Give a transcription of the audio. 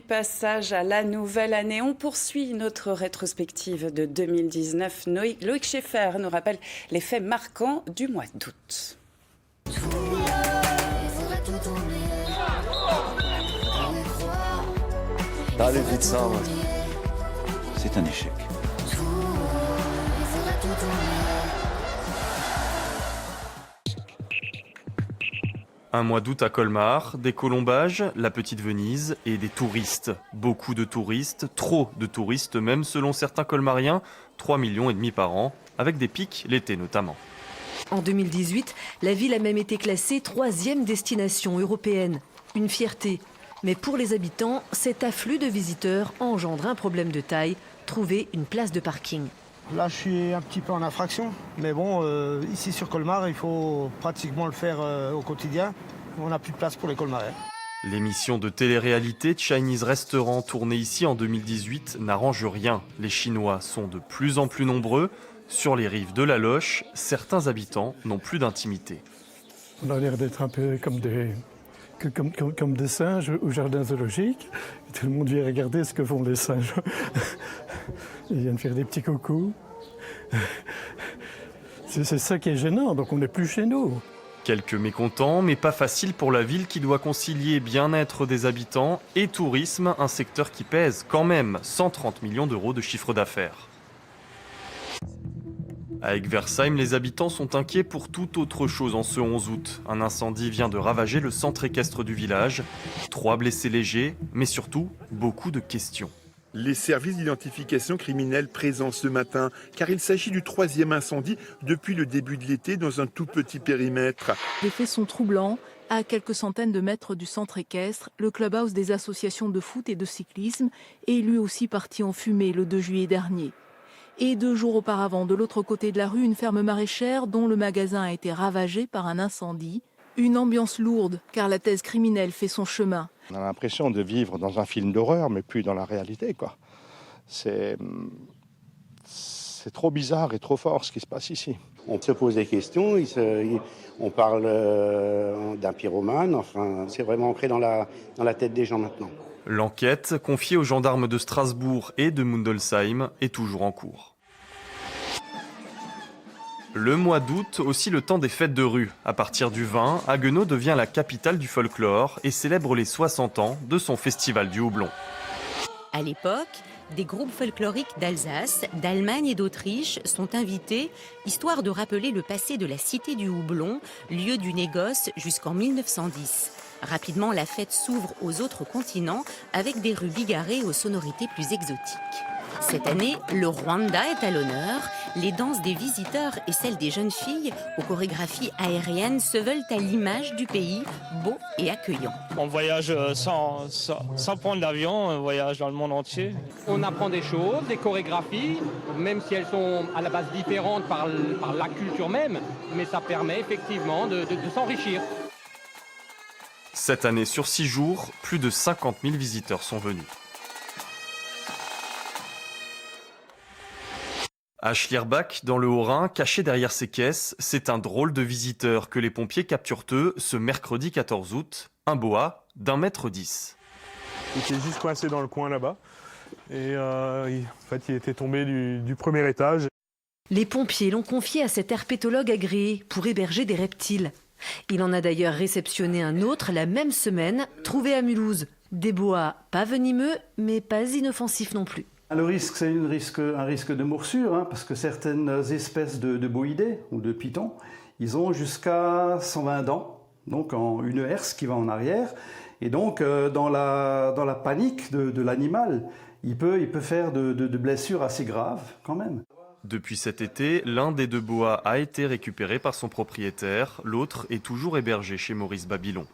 Passage à la nouvelle année. On poursuit notre rétrospective de 2019. Loïc Scheffer nous rappelle les faits marquants du mois d'août. Allez vite ça, c'est un échec. Un mois d'août à Colmar, des colombages, la petite Venise et des touristes. Beaucoup de touristes, trop de touristes même selon certains colmariens, 3,5 millions par an, avec des pics l'été notamment. En 2018, la ville a même été classée 3e destination européenne. Une fierté. Mais pour les habitants, cet afflux de visiteurs engendre un problème de taille, trouver une place de parking. Là, je suis un petit peu en infraction, mais bon, ici sur Colmar, il faut pratiquement le faire au quotidien. On n'a plus de place pour les Colmariens. L'émission de télé-réalité Chinese Restaurant tournée ici en 2018 n'arrange rien. Les Chinois sont de plus en plus nombreux. Sur les rives de la Loche, certains habitants n'ont plus d'intimité. On a l'air d'être un peu comme des singes au jardin zoologique. Tout le monde vient regarder ce que font les singes. Ils viennent faire des petits coucous. C'est ça qui est gênant, donc on n'est plus chez nous. Quelques mécontents, mais pas facile pour la ville qui doit concilier bien-être des habitants et tourisme, un secteur qui pèse quand même 130 millions d'euros de chiffre d'affaires. À Egversheim, les habitants sont inquiets pour toute autre chose en ce 11 août. Un incendie vient de ravager le centre équestre du village. 3 blessés légers, mais surtout beaucoup de questions. Les services d'identification criminelle présents ce matin, car il s'agit du 3e incendie depuis le début de l'été dans un tout petit périmètre. Les faits sont troublants. À quelques centaines de mètres du centre équestre, le clubhouse des associations de foot et de cyclisme est lui aussi parti en fumée le 2 juillet dernier. Et 2 jours auparavant, de l'autre côté de la rue, une ferme maraîchère dont le magasin a été ravagé par un incendie. Une ambiance lourde, car la thèse criminelle fait son chemin. On a l'impression de vivre dans un film d'horreur, mais plus dans la réalité, quoi. C'est trop bizarre et trop fort ce qui se passe ici. On se pose des questions, on parle d'un pyromane, enfin, c'est vraiment ancré dans la tête des gens maintenant. L'enquête, confiée aux gendarmes de Strasbourg et de Mundolsheim, est toujours en cours. Le mois d'août, aussi le temps des fêtes de rue. À partir du 20, Haguenau devient la capitale du folklore et célèbre les 60 ans de son festival du houblon. À l'époque, des groupes folkloriques d'Alsace, d'Allemagne et d'Autriche sont invités, histoire de rappeler le passé de la cité du houblon, lieu du négoce jusqu'en 1910. Rapidement, la fête s'ouvre aux autres continents avec des rues bigarrées aux sonorités plus exotiques. Cette année, le Rwanda est à l'honneur. Les danses des visiteurs et celles des jeunes filles aux chorégraphies aériennes se veulent à l'image du pays, beau et accueillant. On voyage sans prendre l'avion, on voyage dans le monde entier. On apprend des choses, des chorégraphies, même si elles sont à la base différentes par la culture même, mais ça permet effectivement de s'enrichir. Cette année, sur 6 jours, plus de 50 000 visiteurs sont venus. À Schlierbach, dans le Haut-Rhin, caché derrière ses caisses, c'est un drôle de visiteur que les pompiers capturent eux ce mercredi 14 août, un boa d'1,10 m. Il était juste coincé dans le coin là-bas et il était tombé du premier étage. Les pompiers l'ont confié à cet herpétologue agréé pour héberger des reptiles. Il en a d'ailleurs réceptionné un autre la même semaine, trouvé à Mulhouse. Des boas pas venimeux, mais pas inoffensifs non plus. Le risque, c'est un risque de morsure, parce que certaines espèces de boïdés ou de pitons, ils ont jusqu'à 120 dents, donc une herse qui va en arrière. Et donc, dans la panique de l'animal, il peut faire de blessures assez graves quand même. Depuis cet été, l'un des 2 boas a été récupéré par son propriétaire, l'autre est toujours hébergé chez Maurice Babylon.